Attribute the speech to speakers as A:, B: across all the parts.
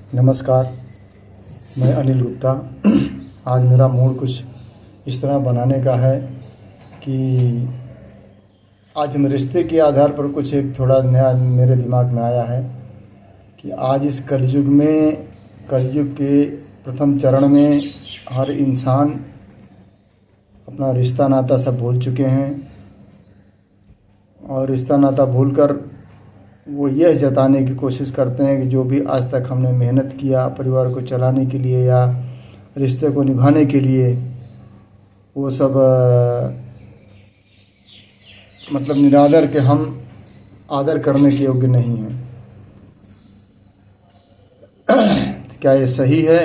A: नमस्कार, मैं अनिल गुप्ता। आज मेरा मूड कुछ इस तरह बनाने का है कि आज हम रिश्ते के आधार पर कुछ एक थोड़ा नया मेरे दिमाग में आया है कि आज इस कलयुग के प्रथम चरण में हर इंसान अपना रिश्ता नाता सब भूल चुके हैं और रिश्ता नाता भूलकर वो यह जताने की कोशिश करते हैं कि जो भी आज तक हमने मेहनत किया परिवार को चलाने के लिए या रिश्ते को निभाने के लिए, वो सब मतलब निरादर के हम आदर करने के योग्य नहीं हैं। क्या ये सही है?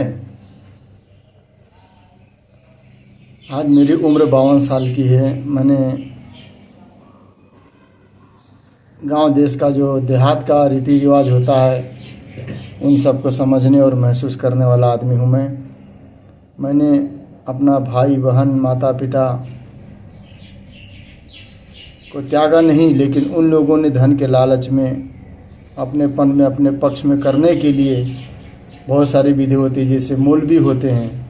A: आज मेरी उम्र 52 साल की है। मैंने गांव देश का जो देहात का रीति रिवाज होता है उन सब को समझने और महसूस करने वाला आदमी हूँ मैंने अपना भाई बहन माता पिता को त्यागा नहीं, लेकिन उन लोगों ने धन के लालच में अपनेपन में अपने पक्ष में करने के लिए बहुत सारी विधि होती है, जैसे मूल भी होते हैं।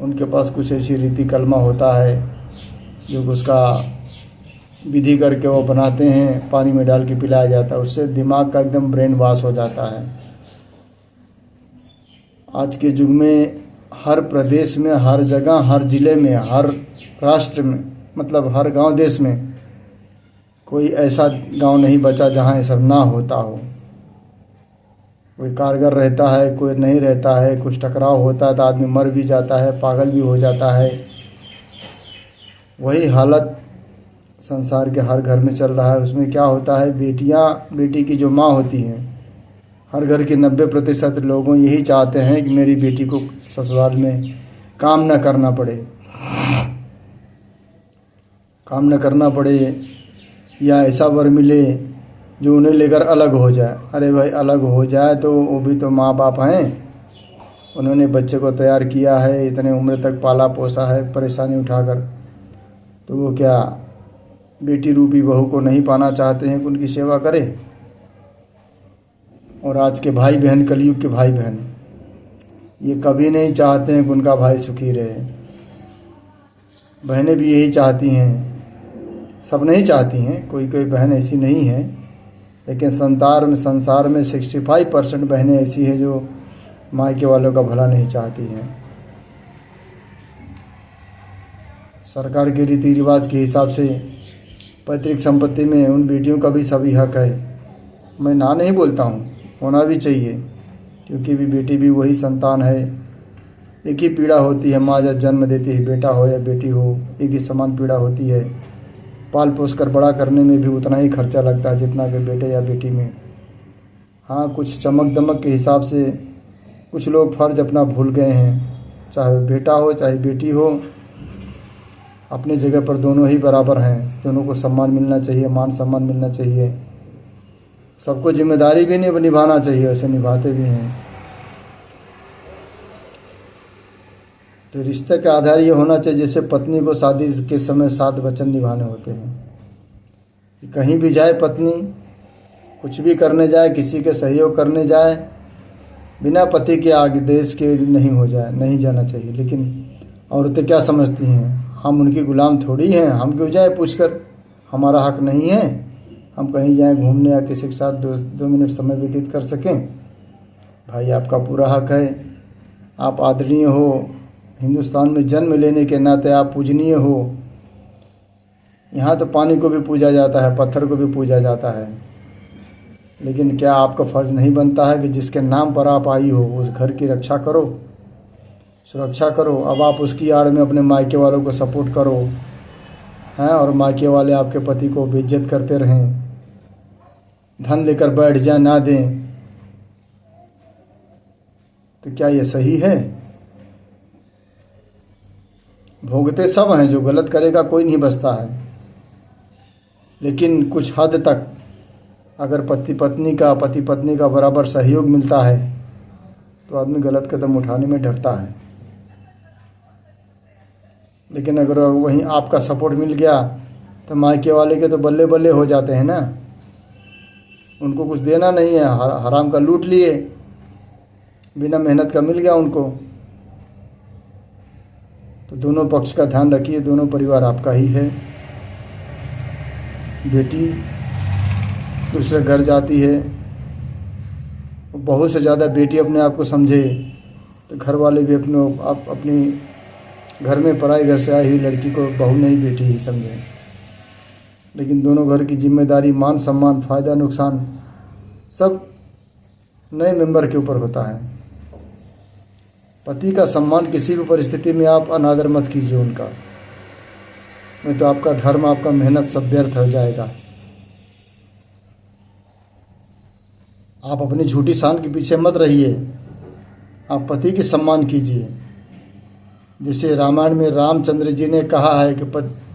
A: उनके पास कुछ ऐसी रीति कलमा होता है जो उसका विधि करके वो बनाते हैं, पानी में डाल के पिलाया जाता है, उससे दिमाग का एकदम ब्रेन वॉश हो जाता है। आज के युग में हर प्रदेश में, हर जगह, हर जिले में, हर राष्ट्र में, मतलब हर गांव देश में कोई ऐसा गांव नहीं बचा जहां ये सब ना होता हो। कोई कारगर रहता है, कोई नहीं रहता है, कुछ टकराव होता है तो आदमी मर भी जाता है, पागल भी हो जाता है। वही हालत संसार के हर घर में चल रहा है। उसमें क्या होता है, बेटी की जो माँ होती हैं, हर घर के 90% लोगों यही चाहते हैं कि मेरी बेटी को ससुराल में काम न करना पड़े या ऐसा वर मिले जो उन्हें लेकर अलग हो जाए। अरे भाई, अलग हो जाए तो वो भी तो माँ बाप हैं, उन्होंने बच्चे को तैयार किया है, इतने उम्र तक पाला पोसा है परेशानी उठाकर, तो वो क्या बेटी रूपी बहू को नहीं पाना चाहते हैं कि उनकी सेवा करे? और आज के भाई बहन, कलयुग के भाई बहन, ये कभी नहीं चाहते हैं कि उनका भाई सुखी रहे। बहनें भी यही चाहती हैं, सब नहीं चाहती हैं, कोई कोई बहन ऐसी नहीं है, लेकिन संसार में 65% बहनें ऐसी हैं जो मायके वालों का भला नहीं चाहती हैं। सरकार के रीति रिवाज के हिसाब से पैतृक संपत्ति में उन बेटियों का भी सभी हक है। मैं ना नहीं बोलता हूँ, होना भी चाहिए, क्योंकि भी बेटी भी वही संतान है। एक ही पीड़ा होती है, माँ जब जन्म देती है, बेटा हो या बेटी हो, एक ही समान पीड़ा होती है। पाल पोस कर बड़ा करने में भी उतना ही खर्चा लगता है जितना कि बेटे या बेटी में। हाँ, कुछ चमक दमक के हिसाब से कुछ लोग फ़र्ज अपना भूल गए हैं। चाहे बेटा हो चाहे बेटी हो, अपनी जगह पर दोनों ही बराबर हैं। दोनों को सम्मान मिलना चाहिए, मान सम्मान मिलना चाहिए। सबको जिम्मेदारी भी नहीं निभाना चाहिए, वैसे निभाते भी हैं। तो रिश्ते का आधार ये होना चाहिए जैसे पत्नी को शादी के समय 7 वचन निभाने होते हैं। कहीं भी जाए पत्नी, कुछ भी करने जाए, किसी के सहयोग करने जाए, बिना पति के आदेश के नहीं जाना चाहिए। लेकिन औरतें क्या समझती हैं, हम उनकी गुलाम थोड़ी हैं, हम क्यों जाए पूछकर, हमारा हक नहीं है हम कहीं जाएं घूमने या किसी के साथ 2 मिनट समय व्यतीत कर सकें? भाई, आपका पूरा हक है, आप आदरणीय हो, हिंदुस्तान में जन्म लेने के नाते आप पूजनीय हो। यहाँ तो पानी को भी पूजा जाता है, पत्थर को भी पूजा जाता है, लेकिन क्या आपका फ़र्ज़ नहीं बनता है कि जिसके नाम पर आप आई हो उस घर की रक्षा करो, सुरक्षा करो? अब आप उसकी आड़ में अपने मायके वालों को सपोर्ट करो हैं, और मायके वाले आपके पति को बेइज्जत करते रहें, धन लेकर बैठ जाए, ना दें, तो क्या ये सही है? भोगते सब हैं, जो गलत करेगा कोई नहीं बचता है। लेकिन कुछ हद तक अगर पति पत्नी का बराबर सहयोग मिलता है तो आदमी गलत कदम उठाने में डरता है। लेकिन अगर वहीं आपका सपोर्ट मिल गया तो मायके वाले के तो बल्ले बल्ले हो जाते हैं ना। उनको कुछ देना नहीं है, हराम का लूट लिए, बिना मेहनत का मिल गया उनको। तो दोनों पक्ष का ध्यान रखिए, दोनों परिवार आपका ही है। बेटी दूसरे घर जाती है, बहू से ज़्यादा बेटी अपने आप को समझे, तो घर वाले भी अपनी घर में पराई घर से आई हुई लड़की को बहू नहीं बेटी ही समझे। लेकिन दोनों घर की जिम्मेदारी, मान सम्मान, फ़ायदा नुकसान सब नए मेंबर के ऊपर होता है। पति का सम्मान किसी भी परिस्थिति में आप अनादर मत कीजिए उनका, नहीं तो आपका धर्म, आपका मेहनत सब व्यर्थ हो जाएगा। आप अपनी झूठी शान के पीछे मत रहिए, आप पति की सम्मान कीजिए। जैसे रामायण में रामचंद्र जी ने कहा है कि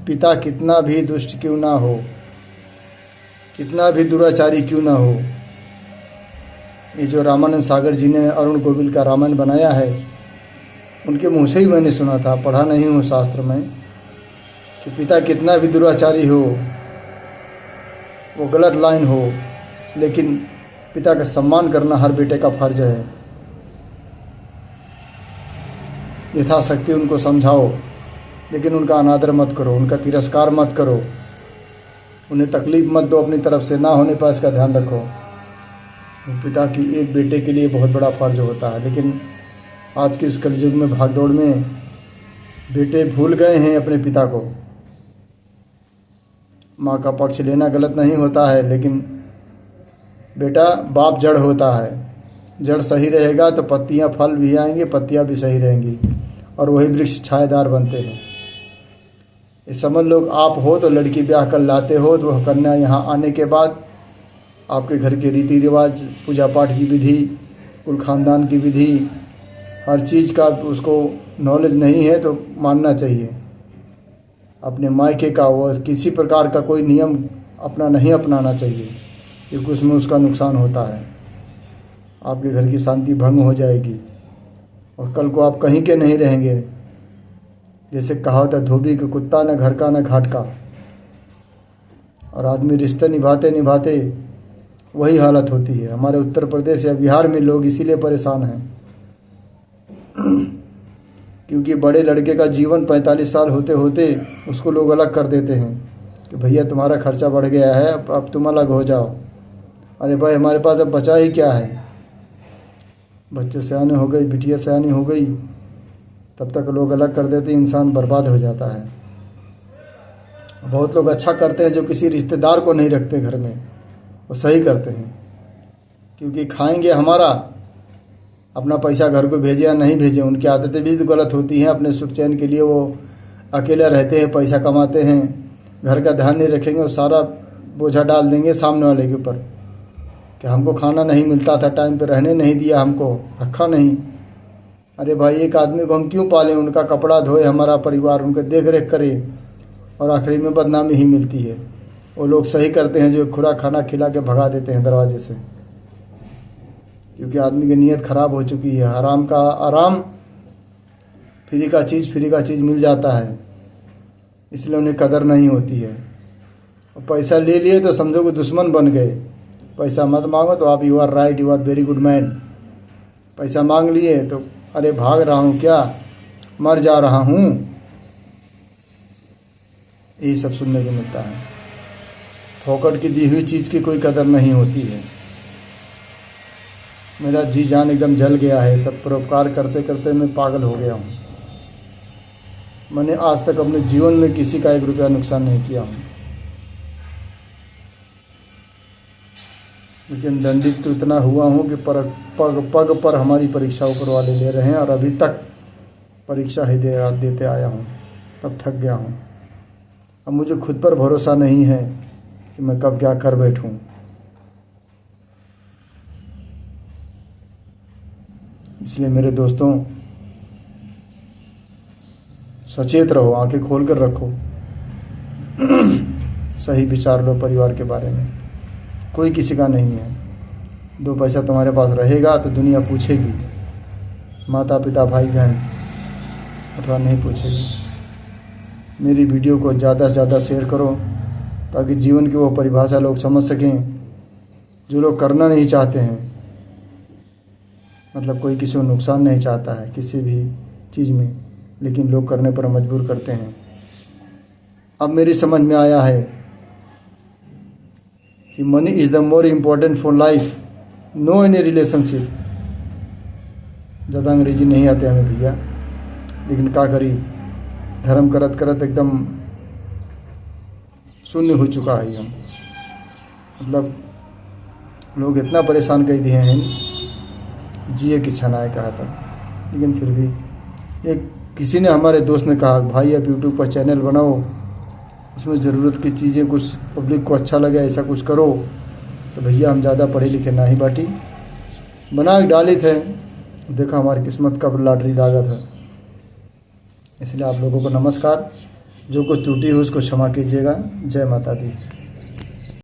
A: पिता कितना भी दुष्ट क्यों ना हो, कितना भी दुराचारी क्यों ना हो। ये जो रामानंद सागर जी ने अरुण गोविल का रामायण बनाया है, उनके मुँह से ही मैंने सुना था, पढ़ा नहीं हूँ शास्त्र में, कि पिता कितना भी दुराचारी हो, वो गलत लाइन हो, लेकिन पिता का सम्मान करना हर बेटे का फर्ज है। यथाशक्ति उनको समझाओ, लेकिन उनका अनादर मत करो, उनका तिरस्कार मत करो, उन्हें तकलीफ मत दो, अपनी तरफ से ना होने पर इसका ध्यान रखो। पिता की एक बेटे के लिए बहुत बड़ा फर्ज होता है, लेकिन आज के इस कलयुग में भागदौड़ में बेटे भूल गए हैं अपने पिता को। माँ का पक्ष लेना गलत नहीं होता है, लेकिन बेटा बाप जड़ होता है। जड़ सही रहेगा तो पत्तियाँ, फल भी आएंगे, पत्तियाँ भी सही रहेंगी, और वही वृक्ष छायादार बनते हैं। इस समझ लो, आप हो तो लड़की ब्याह कर लाते हो, तो वह कन्या यहाँ आने के बाद आपके घर के रीति रिवाज, पूजा पाठ की विधि, कुल खानदान की विधि, हर चीज़ का उसको नॉलेज नहीं है तो मानना चाहिए। अपने मायके का वो किसी प्रकार का कोई नियम अपना नहीं अपनाना चाहिए, क्योंकि उसमें उसका नुकसान होता है। आपके घर की शांति भंग हो जाएगी और कल को आप कहीं के नहीं रहेंगे। जैसे कहा होता है, धोबी का कुत्ता, न घर का न घाट का। और आदमी रिश्ते निभाते निभाते वही हालत होती है। हमारे उत्तर प्रदेश या बिहार में लोग इसीलिए परेशान हैं क्योंकि बड़े लड़के का जीवन 45 साल होते होते उसको लोग अलग कर देते हैं कि भैया तुम्हारा खर्चा बढ़ गया है, अब तुम अलग हो जाओ। अरे भाई, हमारे पास अब बचा ही क्या है? बच्चे सयाने हो गई, बिटिया सयानी हो गई, तब तक लोग अलग कर देते, इंसान बर्बाद हो जाता है। बहुत लोग अच्छा करते हैं जो किसी रिश्तेदार को नहीं रखते घर में, वो सही करते हैं, क्योंकि खाएंगे हमारा, अपना पैसा घर को भेजे या नहीं भेजे, उनकी आदतें भी गलत होती हैं। अपने सुख चैन के लिए वो अकेले रहते हैं, पैसा कमाते हैं, घर का ध्यान नहीं रखेंगे और सारा बोझा डाल देंगे सामने वाले के ऊपर कि हमको खाना नहीं मिलता था, टाइम पे रहने नहीं दिया, हमको रखा नहीं। अरे भाई, एक आदमी को हम क्यों पालें? उनका कपड़ा धोए हमारा परिवार, उनके देख रेख करे, और आखिरी में बदनामी ही मिलती है। वो लोग सही करते हैं जो खुरा खाना खिला के भगा देते हैं दरवाजे से, क्योंकि आदमी की नीयत खराब हो चुकी है। हराम का आराम, फ्री का चीज़ मिल जाता है, इसलिए उन्हें कदर नहीं होती है। और पैसा ले लिए तो समझो कि दुश्मन बन गए। पैसा मत मांगो तो आप you are right, you are very good man. पैसा मांग लिए तो अरे भाग रहा हूँ क्या, मर जा रहा हूँ, यही सब सुनने को मिलता है। फोकट की दी हुई चीज़ की कोई कदर नहीं होती है। मेरा जी जान एकदम जल गया है, सब परोपकार करते करते मैं पागल हो गया हूँ। मैंने आज तक अपने जीवन में किसी का 1 रुपया नुकसान नहीं किया हूँ, लेकिन दंडित तो इतना हुआ हूँ कि पग पर हमारी परीक्षा ऊपर वाले ले रहे हैं, और अभी तक परीक्षा ही देते आया हूँ, तब थक गया हूँ। अब मुझे खुद पर भरोसा नहीं है कि मैं कब क्या कर बैठूँ। इसलिए मेरे दोस्तों, सचेत रहो, आंखें खोल कर रखो, सही विचार लो परिवार के बारे में। कोई किसी का नहीं है। 2 पैसा तुम्हारे पास रहेगा तो दुनिया पूछेगी, माता पिता भाई बहन, अथवा नहीं पूछेगी। मेरी वीडियो को ज़्यादा से ज़्यादा शेयर करो ताकि जीवन की वो परिभाषा लोग समझ सकें जो लोग करना नहीं चाहते हैं। मतलब कोई किसी को नुकसान नहीं चाहता है किसी भी चीज़ में, लेकिन लोग करने पर मजबूर करते हैं। अब मेरी समझ में आया है कि money is the more important for life, no any relationship. ज़्यादा अंग्रेजी नहीं आते हमें भैया, लेकिन क्या करी, धर्म करत करत एकदम शून्य हो चुका है हम। मतलब लोग इतना परेशान कर दिए हैं, जिए की छनाए कहा था। लेकिन फिर भी एक किसी ने, हमारे दोस्त ने कहा भाई अब यूट्यूब पर चैनल बनाओ, उसमें ज़रूरत की चीज़ें कुछ पब्लिक को अच्छा लगे ऐसा कुछ करो। तो भैया हम ज़्यादा पढ़े लिखे ना ही बाटी, बना के डाले थे, देखा हमारी किस्मत कब लॉटरी लागा था। इसलिए आप लोगों को नमस्कार, जो कुछ त्रुटि हो उसको क्षमा कीजिएगा। जय माता दी।